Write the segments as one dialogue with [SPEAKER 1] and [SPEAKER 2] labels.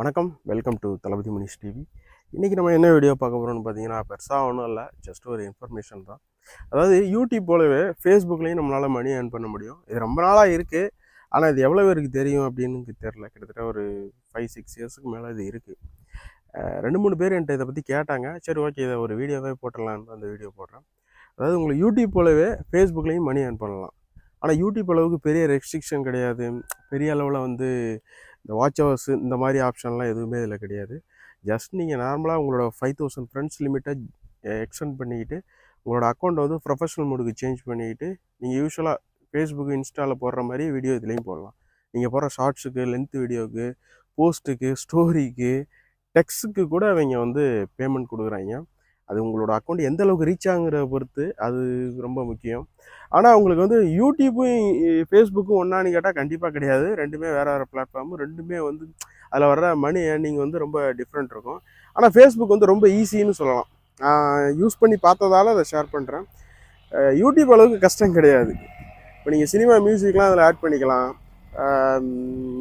[SPEAKER 1] வணக்கம், welcome to Thalapathy Manish TV. இன்றைக்கி நம்ம என்ன வீடியோ பார்க்க போகிறோம்னு பார்த்தீங்கன்னா, பெருசாக ஒன்றும் இல்லை, ஜஸ்ட் ஒரு இன்ஃபர்மேஷன் தான். அதாவது யூடியூப் போலவே ஃபேஸ்புக்லேயும் நம்மளால் மணி ஏர்ன் பண்ண முடியும். இது ரொம்ப நாளாக இருக்குது, ஆனால் இது எவ்வளோ பேருக்கு தெரியும் அப்படின்னு தெரில. கிட்டத்தட்ட ஒரு 5-6 இயர்ஸுக்கு மேலே இது இருக்குது. 2-3 பேர் என்கிட்ட இதை பற்றி கேட்டாங்க. சரி, ஓகே, இதை ஒரு வீடியோவே போட்டுடலான்னு அந்த வீடியோ போடுறேன். அதாவது உங்களுக்கு யூடியூப் போலவே ஃபேஸ்புக்லேயும் மணி ஏர்ன் பண்ணலாம். ஆனால் யூடியூப் அளவுக்கு பெரிய ரெஸ்ட்ரிக்ஷன் கிடையாது. பெரிய அளவில் இந்த வாட்ச் ஹவர்ஸு இந்த மாதிரி ஆப்ஷன்லாம் எதுவுமே இதில் கிடையாது. ஜஸ்ட் நீங்கள் நார்மலாக உங்களோட 5000 ஃப்ரெண்ட்ஸ் லிமிட்டை எக்ஸ்டெண்ட் பண்ணிக்கிட்டு உங்களோட அக்கௌண்ட்டை ப்ரொஃபஷனல் மோடுக்கு சேஞ்ச் பண்ணிக்கிட்டு நீங்கள் யூஸ்வலாக ஃபேஸ்புக், இன்ஸ்டாவில் போடுற மாதிரி வீடியோ இதுலேயும் போடலாம். நீங்கள் போடுற ஷார்ட்ஸுக்கு, லென்த் வீடியோவுக்கு, போஸ்ட்டுக்கு, ஸ்டோரிக்கு, டெக்ஸ்ட்டுக்கு கூட அவங்க பேமெண்ட் கொடுக்குறாங்க. அது உங்களோட அக்கௌண்ட் எந்த அளவுக்கு ரீச் ஆகுங்கிறத பொறுத்து அது ரொம்ப முக்கியம். ஆனால் உங்களுக்கு யூடியூப்பும் ஃபேஸ்புக்கும் ஒன்றான்னு கேட்டால் கண்டிப்பாக கிடையாது. ரெண்டுமே வேறு வேறு பிளாட்ஃபார்மு. ரெண்டுமே அதில் வர்ற மணி ஏர்னிங் ரொம்ப டிஃப்ரெண்ட் இருக்கும். ஆனால் ஃபேஸ்புக் ரொம்ப ஈஸின்னு சொல்லலாம். நான் யூஸ் பண்ணி பார்த்ததால அதை ஷேர் பண்ணுறேன். யூடியூப் அளவுக்கு கஷ்டம் கிடையாது. இப்போ நீங்கள் சினிமா, மியூசிக்லாம் அதில் ஆட் பண்ணிக்கலாம்,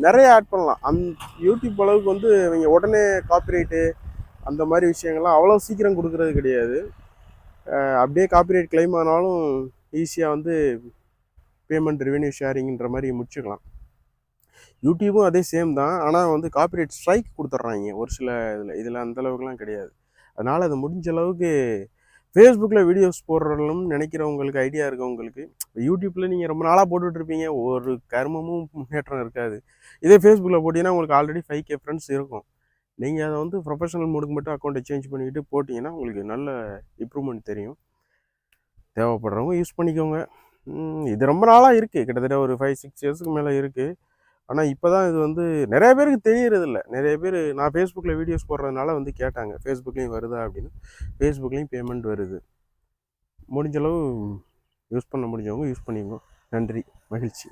[SPEAKER 1] நிறைய ஆட் பண்ணலாம். யூடியூப் அளவுக்கு இவங்க உடனே காப்பிரைட்டு அந்த மாதிரி விஷயங்கள்லாம் அவ்வளோ சீக்கிரம் கொடுக்குறது கிடையாது. அப்படியே காப்பிரைட் கிளைம் ஆனாலும் ஈஸியாக பேமெண்ட், ரெவென்யூ ஷேரிங்கிற மாதிரி முடிச்சுக்கலாம். யூடியூபும் அதே சேம் தான். ஆனால் காப்பிரைட் ஸ்ட்ரைக் கொடுத்துட்றாங்க ஒரு சில இதில் அந்தளவுக்குலாம் கிடையாது. அதனால் அது முடிஞ்ச அளவுக்கு ஃபேஸ்புக்கில் வீடியோஸ் போடுறோம்னு நினைக்கிறவங்களுக்கு, ஐடியா இருக்கவங்களுக்கு, யூடியூப்பில் நீங்கள் ரொம்ப நாளாக போட்டுட்ருப்பீங்க, ஒரு கர்மமும் முன்னேற்றம் இருக்காது. இதே ஃபேஸ்புக்கில் போட்டிங்கன்னா உங்களுக்கு ஆல்ரெடி 5K ஃப்ரெண்ட்ஸ் இருக்கும். நீங்கள் அதை ப்ரொஃபஷனல் மோடுக்கு மட்டும் அக்கௌண்ட்டை சேஞ்ச் பண்ணிக்கிட்டு போட்டிங்கன்னா உங்களுக்கு நல்ல இம்ப்ரூவ்மெண்ட் தெரியும். தேவைப்படுறவங்க யூஸ் பண்ணிக்கோங்க. இது ரொம்ப நாளாக இருக்குது, கிட்டத்தட்ட ஒரு 5-6 இயர்ஸுக்கு மேலே இருக்குது. ஆனால் இப்போ தான் இது நிறைய பேருக்கு தெரியறதில்ல. நிறைய பேர் நான் ஃபேஸ்புக்கில் வீடியோஸ் போடுறதுனால கேட்டாங்க, ஃபேஸ்புக்லேயும் வருதா அப்படின்னு. ஃபேஸ்புக்லேயும் பேமெண்ட் வருது. முடிஞ்சளவு யூஸ் பண்ண முடிஞ்சவங்க யூஸ் பண்ணிக்கோங்க. நன்றி, மகிழ்ச்சி.